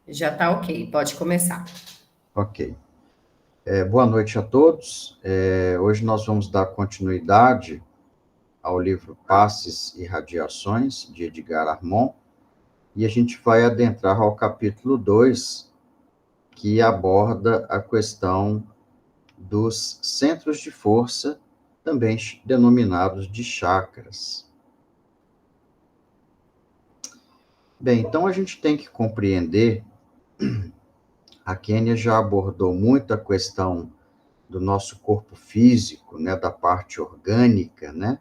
Já está ok, pode começar. Ok. Boa noite a todos. Hoje nós vamos dar continuidade ao livro Passes e Radiações, de Edgar Armond, e a gente vai adentrar ao capítulo 2, que aborda a questão dos centros de força, também denominados de chakras. Bem, então a gente tem que compreender, a Kênia já abordou muito a questão do nosso corpo físico, né, da parte orgânica, né?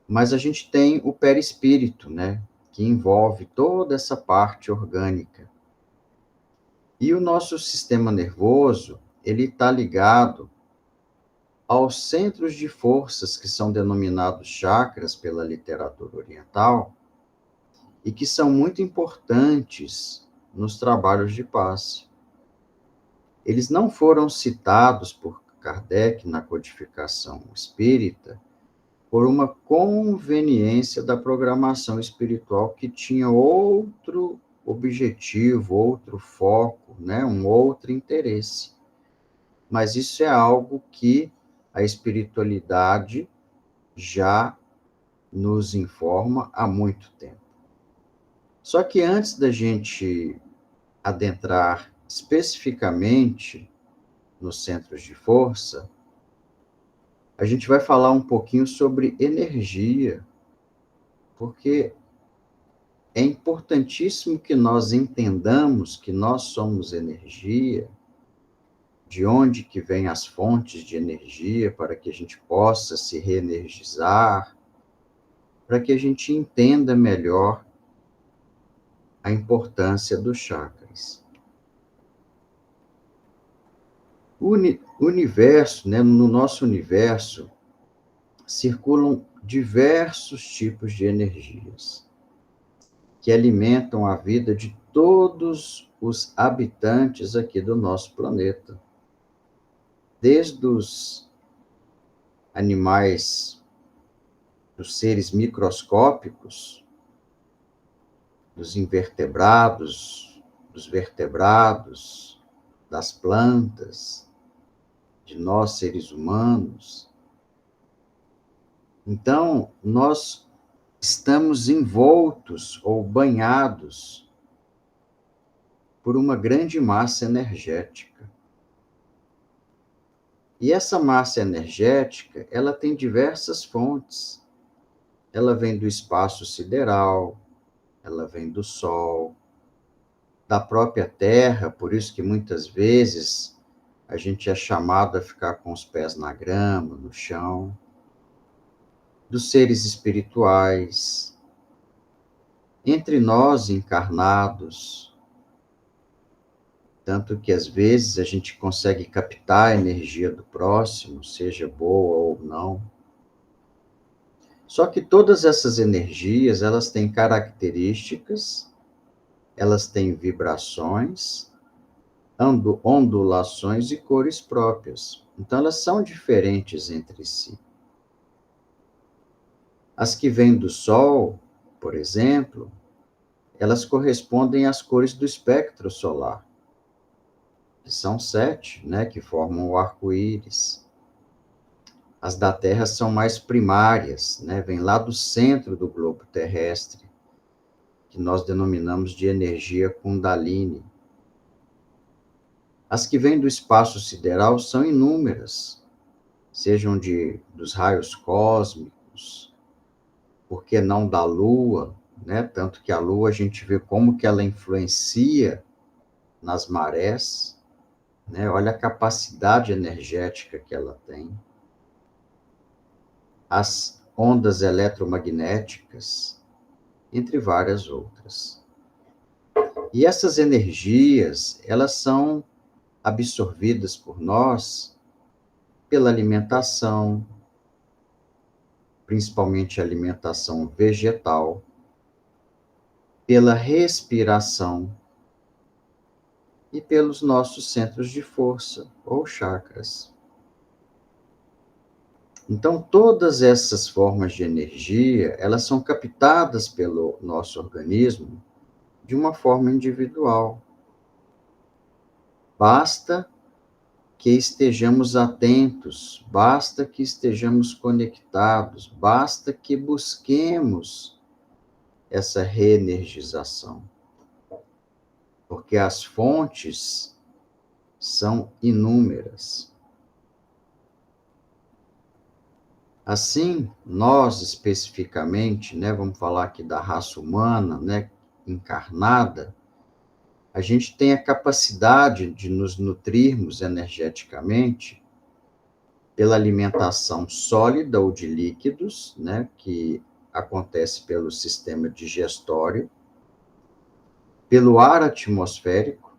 Mas a gente tem o perispírito, né, que envolve toda essa parte orgânica. E o nosso sistema nervoso, ele está ligado aos centros de forças que são denominados chakras pela literatura oriental e que são muito importantes nos trabalhos de passe. Eles não foram citados por Kardec na codificação espírita por uma conveniência da programação espiritual que tinha outro objetivo, outro foco, né, um outro interesse. Mas isso é algo que a espiritualidade já nos informa há muito tempo. Só que antes da gente adentrar especificamente nos centros de força, a gente vai falar um pouquinho sobre energia, porque é importantíssimo que nós entendamos que nós somos energia, de onde que vêm as fontes de energia, para que a gente possa se reenergizar, para que a gente entenda melhor a importância dos chakras. O universo, né, no nosso universo, circulam diversos tipos de energias que alimentam a vida de todos os habitantes aqui do nosso planeta. Desde os animais, dos seres microscópicos, dos invertebrados, dos vertebrados, das plantas, de nós seres humanos. Então, nós estamos envoltos ou banhados por uma grande massa energética. E essa massa energética, ela tem diversas fontes. Ela vem do espaço sideral, ela vem do Sol, da própria Terra, por isso que muitas vezes a gente é chamado a ficar com os pés na grama, no chão, dos seres espirituais, entre nós encarnados, tanto que às vezes a gente consegue captar a energia do próximo, seja boa ou não. Só que todas essas energias, elas têm características, elas têm vibrações, ondulações e cores próprias. Então, elas são diferentes entre si. As que vêm do Sol, por exemplo, elas correspondem às cores do espectro solar, que são 7, né, que formam o arco-íris. As da Terra são mais primárias, né, vêm lá do centro do globo terrestre, que nós denominamos de energia Kundalini. As que vêm do espaço sideral são inúmeras, sejam dos raios cósmicos, por que não da Lua, né? Tanto que a Lua a gente vê como que ela influencia nas marés, né? Olha a capacidade energética que ela tem. As ondas eletromagnéticas, entre várias outras. E essas energias, elas são absorvidas por nós pela alimentação, principalmente a alimentação vegetal, pela respiração e pelos nossos centros de força, ou chakras. Então, todas essas formas de energia, elas são captadas pelo nosso organismo de uma forma individual. Basta que estejamos atentos, basta que estejamos conectados, basta que busquemos essa reenergização. Porque as fontes são inúmeras. Assim, nós especificamente, vamos falar aqui da raça humana, encarnada, a gente tem a capacidade de nos nutrirmos energeticamente pela alimentação sólida ou de líquidos, que acontece pelo sistema digestório, pelo ar atmosférico,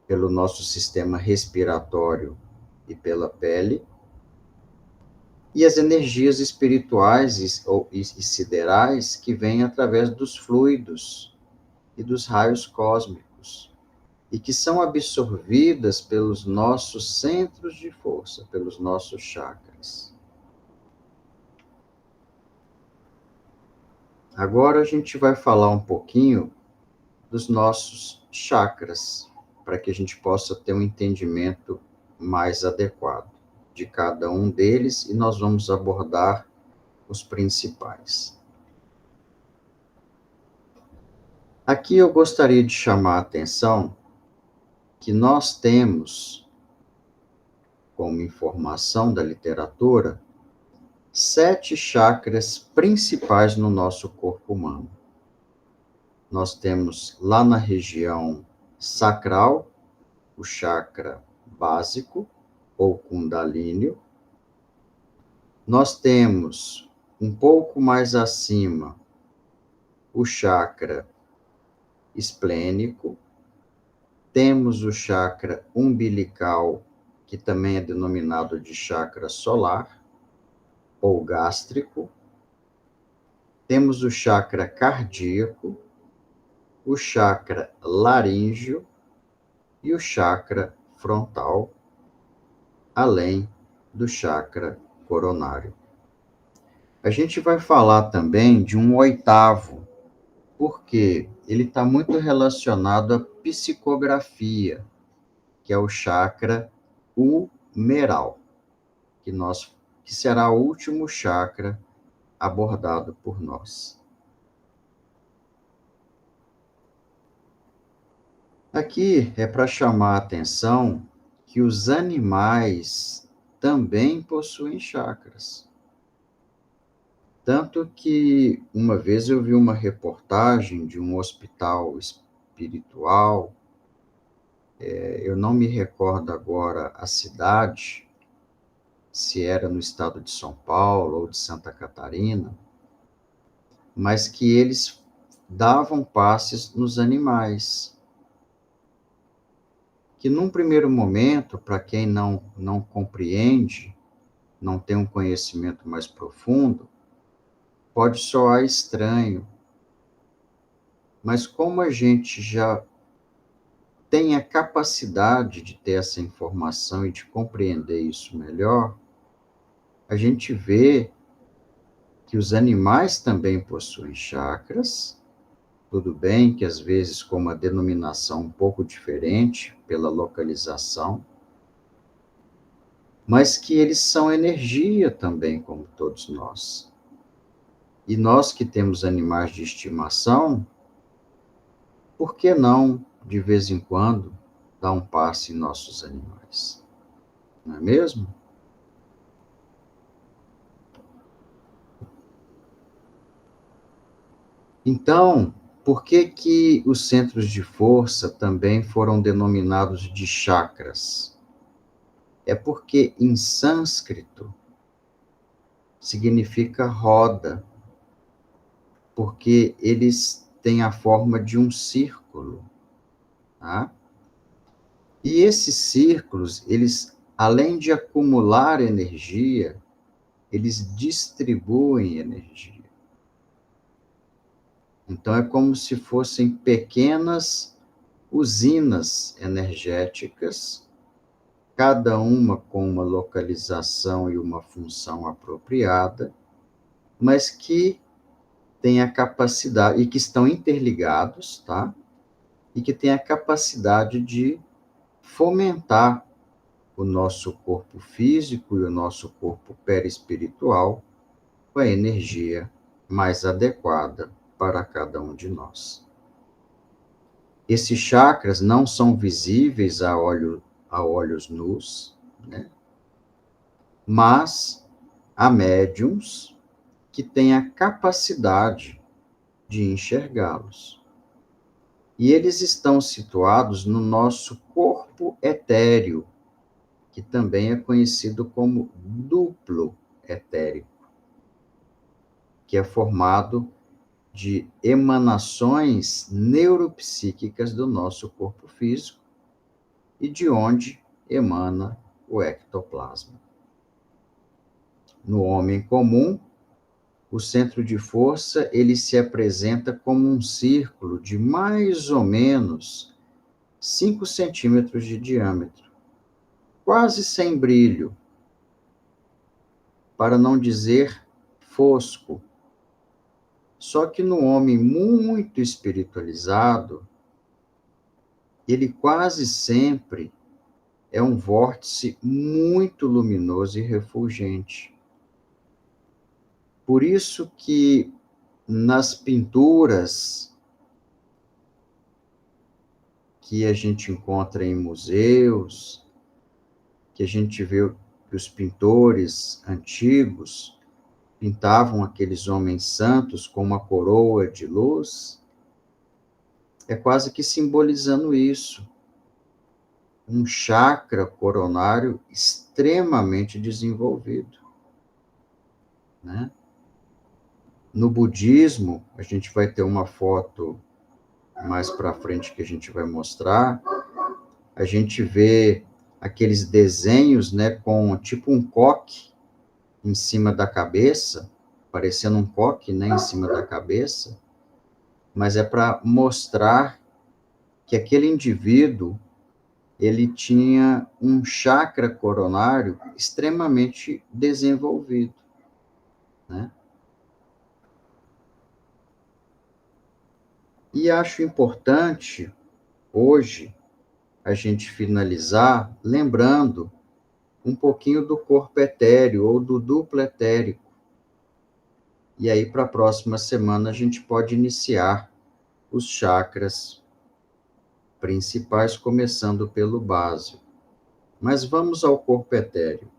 pelo nosso sistema respiratório e pela pele, e as energias espirituais e siderais que vêm através dos fluidos e dos raios cósmicos, e que são absorvidas pelos nossos centros de força, pelos nossos chakras. Agora a gente vai falar um pouquinho dos nossos chakras, para que a gente possa ter um entendimento mais adequado de cada um deles, e nós vamos abordar os principais. Aqui eu gostaria de chamar a atenção que nós temos, como informação da literatura, 7 chakras principais no nosso corpo humano. Nós temos lá na região sacral, o chakra básico, ou Kundalini. Nós temos, um pouco mais acima, o chakra esplênico. Temos o chakra umbilical, que também é denominado de chakra solar, ou gástrico. Temos o chakra cardíaco, o chakra laríngeo e o chakra frontal, além do chakra coronário. A gente vai falar também de um 8º, porque ele está muito relacionado à psicografia, que é o chakra humeral, que será o último chakra abordado por nós. Aqui é para chamar a atenção que os animais também possuem chakras. Tanto que uma vez eu vi uma reportagem de um hospital espiritual, eu não me recordo agora a cidade, se era no estado de São Paulo ou de Santa Catarina, mas que eles davam passes nos animais. Que num primeiro momento, para quem não compreende, não tem um conhecimento mais profundo, pode soar estranho. Mas como a gente já tem a capacidade de ter essa informação e de compreender isso melhor, a gente vê que os animais também possuem chakras. Tudo bem que às vezes com uma denominação um pouco diferente pela localização, mas que eles são energia também, como todos nós. E nós que temos animais de estimação, por que não, de vez em quando, dar um passe em nossos animais? Não é mesmo? Então, por que que os centros de força também foram denominados de chakras? É porque em sânscrito significa roda, porque eles têm a forma de um círculo, tá? E esses círculos, eles, além de acumular energia, eles distribuem energia. Então, é como se fossem pequenas usinas energéticas, cada uma com uma localização e uma função apropriada, mas que têm a capacidade, e que estão interligados, tá? E que têm a capacidade de fomentar o nosso corpo físico e o nosso corpo perispiritual com a energia mais adequada para cada um de nós. Esses chakras não são visíveis a olhos nus, né? Mas há médiums que têm a capacidade de enxergá-los. E eles estão situados no nosso corpo etéreo, que também é conhecido como duplo etérico, que é formado de emanações neuropsíquicas do nosso corpo físico e de onde emana o ectoplasma. No homem comum, o centro de força ele se apresenta como um círculo de mais ou menos 5 centímetros de diâmetro, quase sem brilho, para não dizer fosco. Só que no homem muito espiritualizado, ele quase sempre é um vórtice muito luminoso e refulgente. Por isso que nas pinturas que a gente encontra em museus, que a gente vê que os pintores antigos pintavam aqueles homens santos com uma coroa de luz, é quase que simbolizando isso. Um chakra coronário extremamente desenvolvido, né? No budismo, a gente vai ter uma foto mais para frente que a gente vai mostrar, a gente vê aqueles desenhos, né, com tipo um coque em cima da cabeça, parecendo um coque, né, em cima da cabeça, mas é para mostrar que aquele indivíduo ele tinha um chakra coronário extremamente desenvolvido, né? E acho importante, hoje, a gente finalizar lembrando um pouquinho do corpo etéreo ou do duplo etérico. E aí, para a próxima semana, a gente pode iniciar os chakras principais, começando pelo básico. Mas vamos ao corpo etéreo.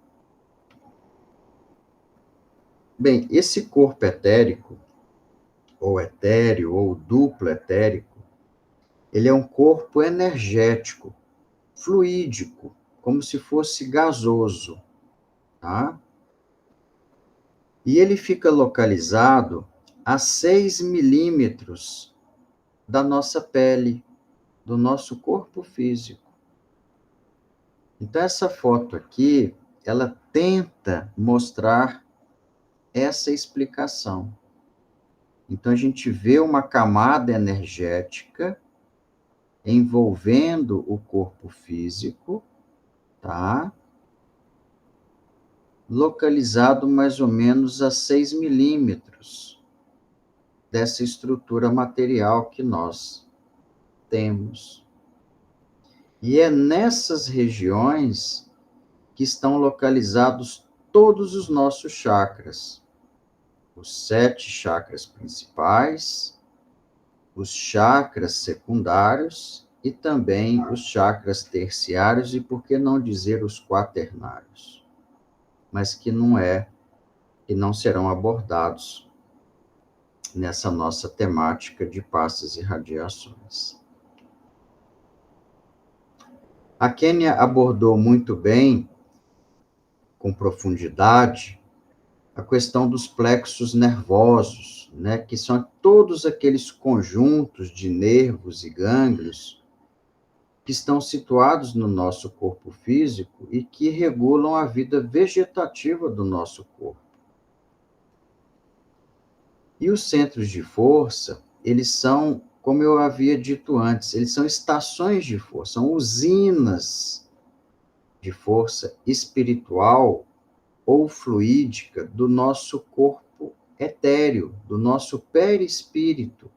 Bem, esse corpo etérico, ou etéreo, ou duplo etérico, ele é um corpo energético, fluídico, como se fosse gasoso, tá? E ele fica localizado a 6 milímetros da nossa pele, do nosso corpo físico. Então, essa foto aqui, ela tenta mostrar essa explicação. Então, a gente vê uma camada energética envolvendo o corpo físico, tá? Localizado mais ou menos a 6 milímetros dessa estrutura material que nós temos. E é nessas regiões que estão localizados todos os nossos chakras. Os 7 chakras principais, os chakras secundários e também os chakras terciários e, por que não dizer, os quaternários, mas que não serão abordados nessa nossa temática de passes e radiações. A Kênia abordou muito bem, com profundidade, a questão dos plexos nervosos, né, que são todos aqueles conjuntos de nervos e gânglios que estão situados no nosso corpo físico e que regulam a vida vegetativa do nosso corpo. E os centros de força, eles são, como eu havia dito antes, eles são estações de força, são usinas de força espiritual ou fluídica do nosso corpo etéreo, do nosso perispírito,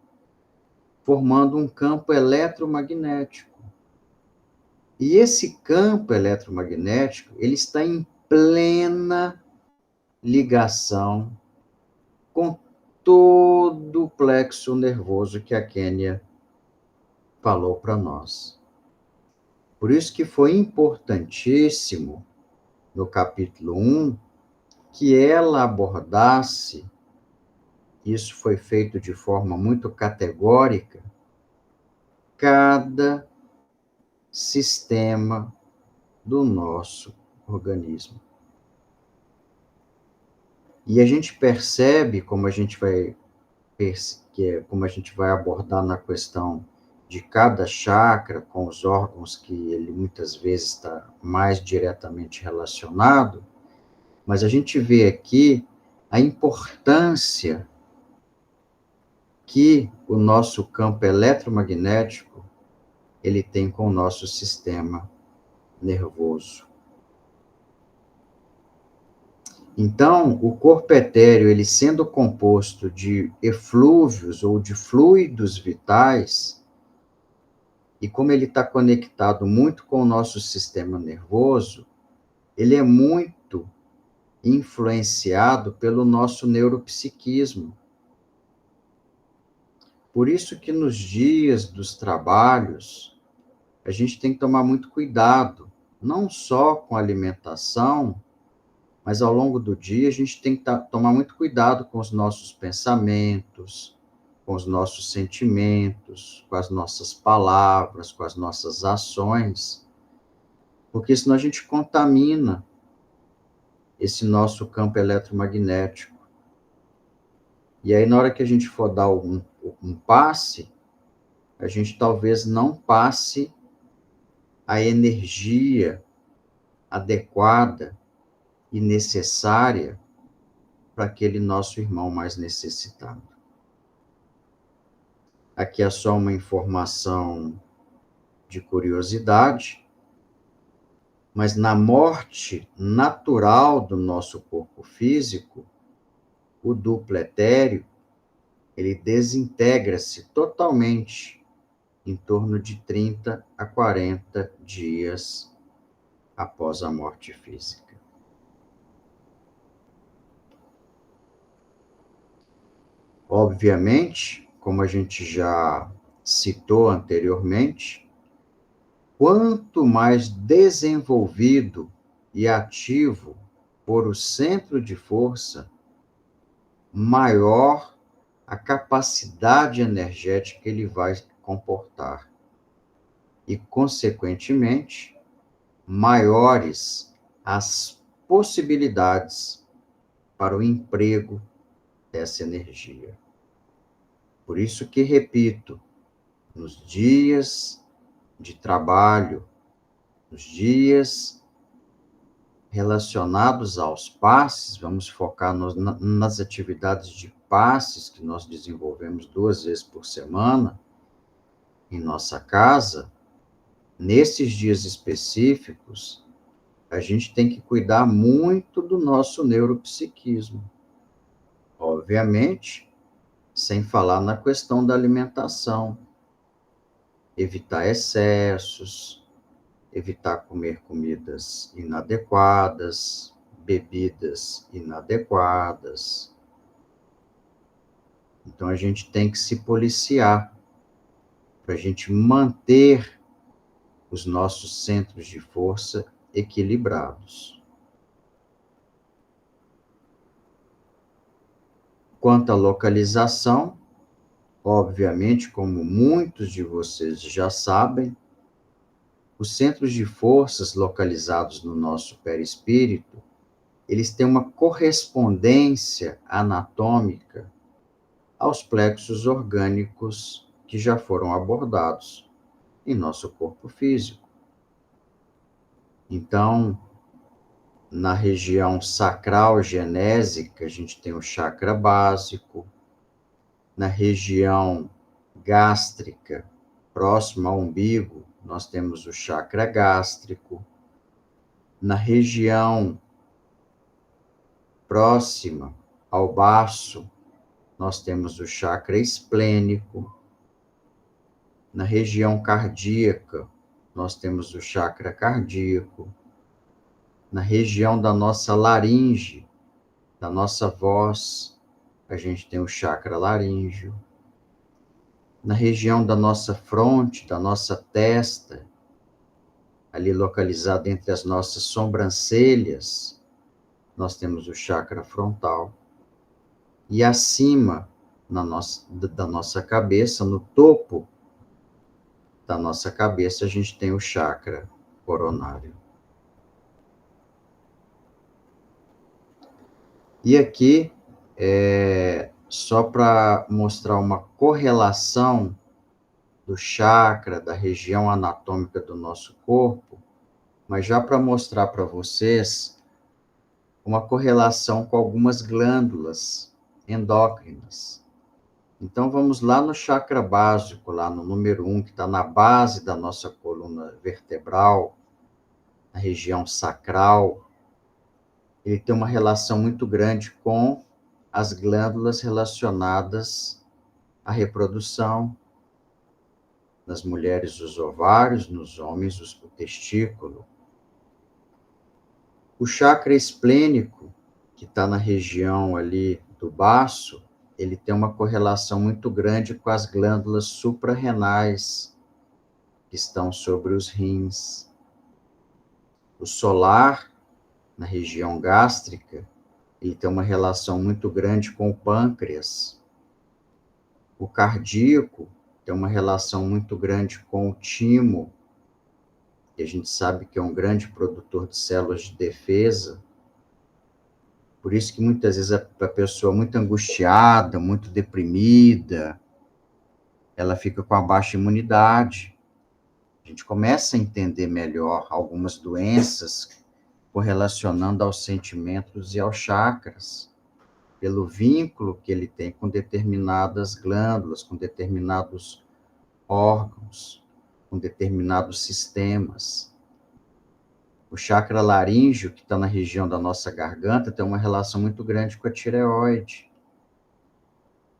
formando um campo eletromagnético. E esse campo eletromagnético, ele está em plena ligação com todo o plexo nervoso que a Kênia falou para nós. Por isso que foi importantíssimo, no capítulo 1, que ela abordasse, isso foi feito de forma muito categórica, cada sistema do nosso organismo. E a gente percebe, como a gente vai abordar na questão de cada chakra, com os órgãos que ele muitas vezes está mais diretamente relacionado, mas a gente vê aqui a importância que o nosso campo eletromagnético ele tem com o nosso sistema nervoso. Então, o corpo etéreo, ele sendo composto de eflúvios ou de fluidos vitais, e como ele está conectado muito com o nosso sistema nervoso, ele é muito influenciado pelo nosso neuropsiquismo. Por isso que nos dias dos trabalhos, a gente tem que tomar muito cuidado, não só com a alimentação, mas ao longo do dia a gente tem que tomar muito cuidado com os nossos pensamentos, com os nossos sentimentos, com as nossas palavras, com as nossas ações, porque senão a gente contamina esse nosso campo eletromagnético. E aí, na hora que a gente for dar um passe, a gente talvez não passe a energia adequada e necessária para aquele nosso irmão mais necessitado. Aqui é só uma informação de curiosidade, mas na morte natural do nosso corpo físico, o duplo etéreo, ele desintegra-se totalmente em torno de 30 a 40 dias após a morte física. Obviamente, como a gente já citou anteriormente, quanto mais desenvolvido e ativo for o centro de força, maior a capacidade energética ele vai comportar. E, consequentemente, maiores as possibilidades para o emprego dessa energia. Por isso que, repito, nos dias de trabalho, nos dias relacionados aos passes, vamos focar nas atividades de passes que nós desenvolvemos 2 vezes por semana em nossa casa. Nesses dias específicos, a gente tem que cuidar muito do nosso neuropsiquismo. Obviamente, sem falar na questão da alimentação. Evitar excessos, evitar comer comidas inadequadas, bebidas inadequadas. Então, a gente tem que se policiar para a gente manter os nossos centros de força equilibrados. Quanto à localização, obviamente, como muitos de vocês já sabem, os centros de forças localizados no nosso perispírito, eles têm uma correspondência anatômica aos plexos orgânicos que já foram abordados em nosso corpo físico. Então, na região sacral genésica, a gente tem o chakra básico. Na região gástrica, próxima ao umbigo, nós temos o chakra gástrico. Na região próxima ao baço, nós temos o chakra esplênico. Na região cardíaca, nós temos o chakra cardíaco. Na região da nossa laringe, da nossa voz, a gente tem o chakra laríngeo. Na região da nossa fronte, da nossa testa, ali localizado entre as nossas sobrancelhas, nós temos o chakra frontal. E acima da nossa cabeça, no topo da nossa cabeça, a gente tem o chakra coronário. E aqui, só para mostrar uma correlação do chakra, da região anatômica do nosso corpo, mas já para mostrar para vocês uma correlação com algumas glândulas endócrinas. Então, vamos lá no chakra básico, lá no número 1, que está na base da nossa coluna vertebral, na região sacral. Ele tem uma relação muito grande com as glândulas relacionadas à reprodução. Nas mulheres, os ovários, nos homens, o testículo. O chakra esplênico, que está na região ali do baço, ele tem uma correlação muito grande com as glândulas suprarrenais, que estão sobre os rins. O solar, na região gástrica, ele tem uma relação muito grande com o pâncreas. O cardíaco tem uma relação muito grande com o timo, que a gente sabe que é um grande produtor de células de defesa. Por isso que muitas vezes a pessoa muito angustiada, muito deprimida, ela fica com a baixa imunidade. A gente começa a entender melhor algumas doenças correlacionando aos sentimentos e aos chakras, pelo vínculo que ele tem com determinadas glândulas, com determinados órgãos, com determinados sistemas. O chakra laríngeo, que está na região da nossa garganta, tem uma relação muito grande com a tireoide.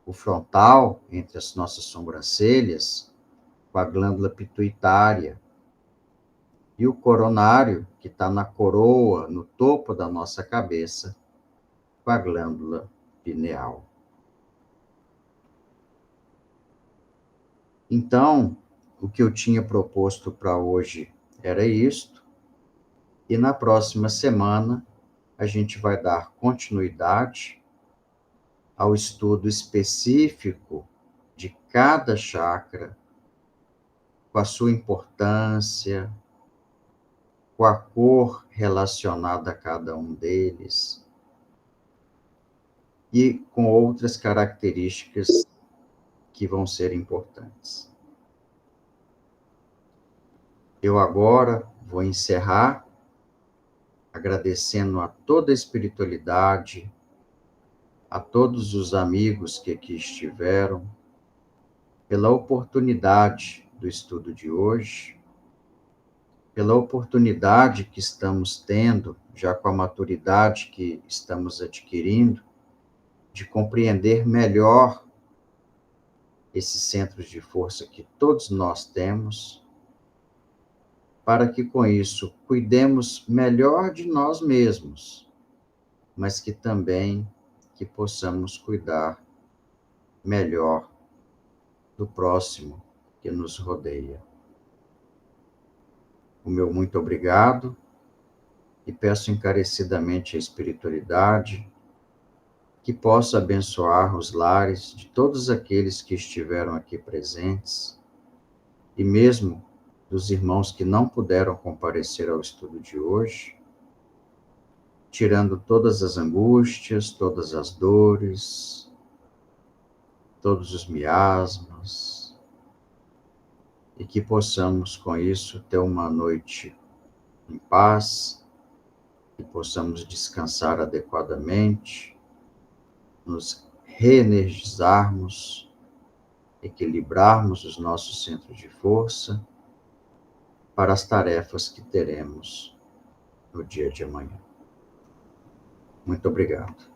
O frontal, entre as nossas sobrancelhas, com a glândula pituitária. E o coronário, que está na coroa, no topo da nossa cabeça, com a glândula pineal. Então, o que eu tinha proposto para hoje era isto. E na próxima semana, a gente vai dar continuidade ao estudo específico de cada chakra, com a sua importância, com a cor relacionada a cada um deles, e com outras características que vão ser importantes. Eu agora vou encerrar agradecendo a toda a espiritualidade, a todos os amigos que aqui estiveram, pela oportunidade do estudo de hoje, pela oportunidade que estamos tendo, já com a maturidade que estamos adquirindo, de compreender melhor esses centros de força que todos nós temos, para que com isso cuidemos melhor de nós mesmos, mas que também que possamos cuidar melhor do próximo que nos rodeia. O meu muito obrigado e peço encarecidamente a espiritualidade que possa abençoar os lares de todos aqueles que estiveram aqui presentes e mesmo dos irmãos que não puderam comparecer ao estudo de hoje, tirando todas as angústias, todas as dores, todos os miasmas, e que possamos, com isso, ter uma noite em paz, que possamos descansar adequadamente, nos reenergizarmos, equilibrarmos os nossos centros de força para as tarefas que teremos no dia de amanhã. Muito obrigado.